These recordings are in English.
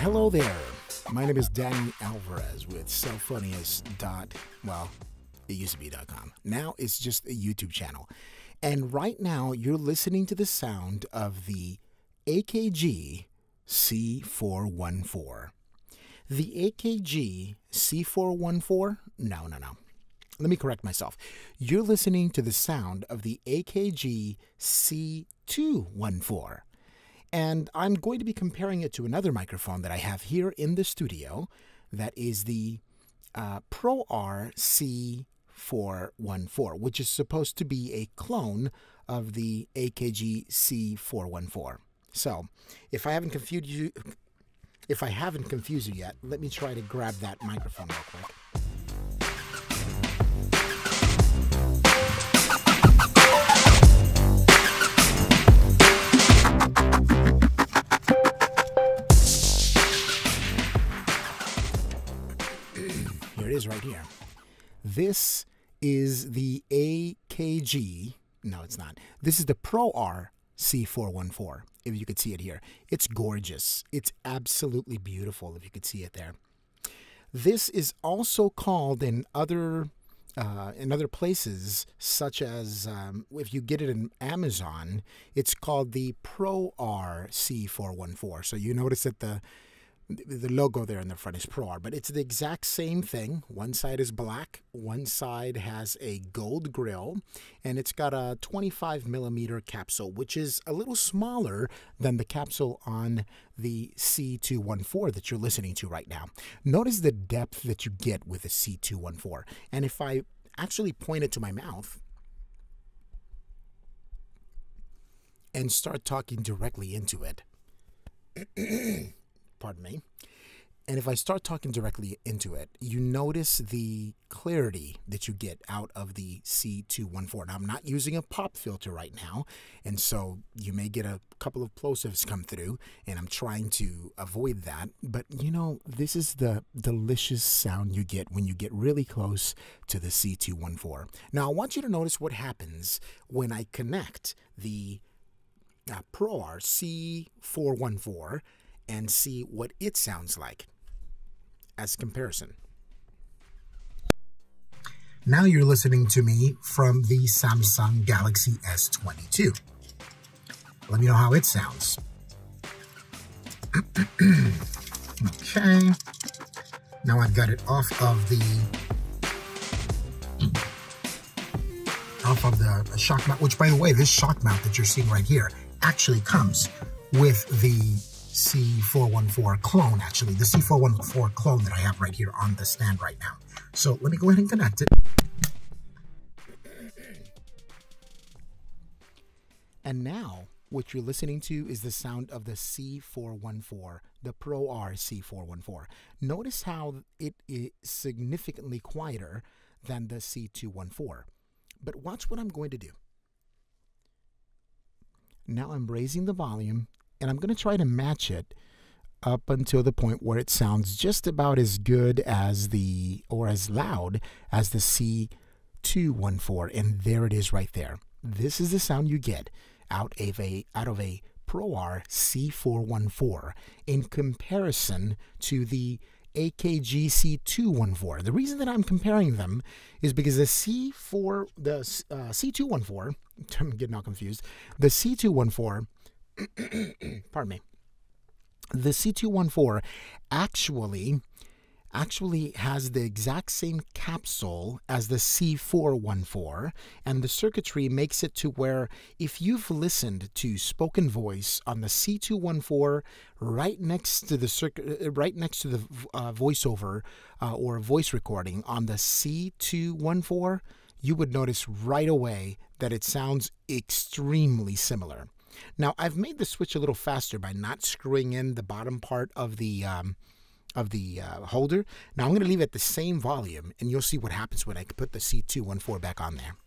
Hello there. My name is Danny Alvarez with selffunniest. Well, it used to be.com. Now it's just a YouTube channel. And right now you're listening to the sound of the AKG C414. The AKG C414? No. Let me correct myself. You're listening to the sound of the AKG C214. And I'm going to be comparing it to another microphone that I have here in the studio. That is the ProAr C414, which is supposed to be a clone of the AKG C414. So, if I haven't confused you yet, let me try to grab that microphone real quick. Here it is right here. This is the AKG. No, it's not. This is the ProAr C414, if you could see it here. It's gorgeous. It's absolutely beautiful, if you could see it there. This is also called in other places, such as if you get it in Amazon, it's called the ProAr C414. So you notice that the logo there in the front is ProAr, but it's the exact same thing. One side is black, one side has a gold grill, and it's got a 25mm capsule, which is a little smaller than the capsule on the C214 that you're listening to right now. Notice the depth that you get with the C214. And if I actually point it to my mouth and start talking directly into it, pardon me. And if I start talking directly into it, you notice the clarity that you get out of the C214. Now, I'm not using a pop filter right now, and so you may get a couple of plosives come through, and I'm trying to avoid that. But, you know, this is the delicious sound you get when you get really close to the C214. Now, I want you to notice what happens when I connect the ProAr C414 and see what it sounds like as comparison. Now you're listening to me from the Samsung Galaxy S22. Let me know how it sounds. Okay. Now I've got it off of the shock mount, which, by the way, this shock mount that you're seeing right here actually comes with the C414 clone, actually, the C414 clone that I have right here on the stand right now. So let me go ahead and connect it. And now what you're listening to is the sound of the C414, the ProAr C414. Notice how it is significantly quieter than the C214. But watch what I'm going to do. Now I'm raising the volume, and I'm going to try to match it up until the point where it sounds just about as good as or as loud as the C214. And there it is right there. This is the sound you get out of a ProAr C414 in comparison to the AKG C214. The reason that I'm comparing them is because the C214, I'm getting all confused, the C214, pardon me, the C214 actually has the exact same capsule as the C414, and the circuitry makes it to where if you've listened to spoken voice on the C214 right next to the voiceover or voice recording on the C214, you would notice right away that it sounds extremely similar. Now, I've made the switch a little faster by not screwing in the bottom part of the holder. Now I'm going to leave it at the same volume, and you'll see what happens when I put the C214 back on there.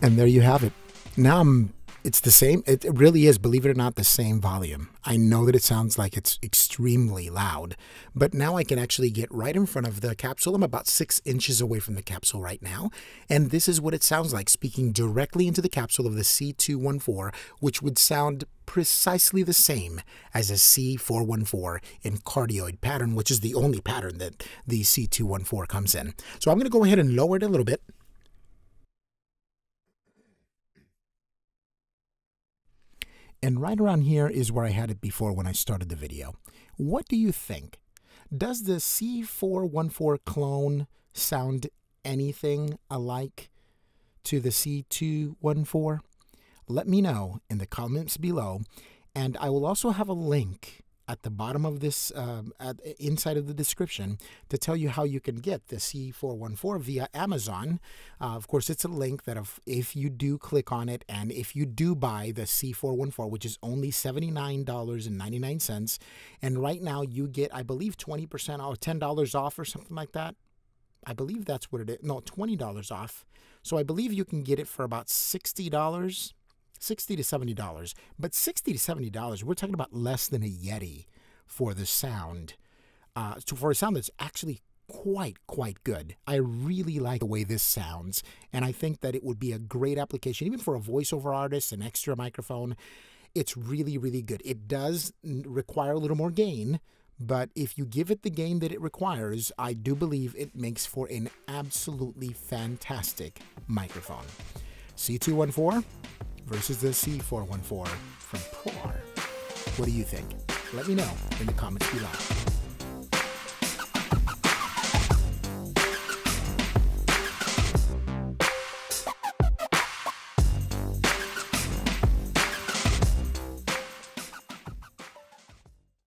And there you have it. Now I'm It's the same. It really is, believe it or not, the same volume. I know that it sounds like it's extremely loud, but now I can actually get right in front of the capsule. I'm about 6 inches away from the capsule right now, and this is what it sounds like speaking directly into the capsule of the C214, which would sound precisely the same as a C414 in cardioid pattern, which is the only pattern that the C214 comes in. So I'm going to go ahead and lower it a little bit. And right around here is where I had it before when I started the video. What do you think? Does the C414 clone sound anything alike to the C214? Let me know in the comments below. And I will also have a link at the bottom of this, inside of the description, to tell you how you can get the C414 via Amazon. Of course, it's a link that if you do click on it, and if you do buy the C414, which is only $79.99, and right now you get, I believe, 20% off, $10 off or something like that. I believe that's what it is. No, $20 off. So I believe you can get it for about $60. $60 to $70, but $60 to $70, we're talking about less than a Yeti for the sound, for a sound that's actually quite good. I really like the way this sounds, and I think that it would be a great application, even for a voiceover artist, an extra microphone. It's really good. It does require a little more gain, but if you give it the gain that it requires, I do believe it makes for an absolutely fantastic microphone. C214 versus the C414 from ProAr. What do you think? Let me know in the comments below.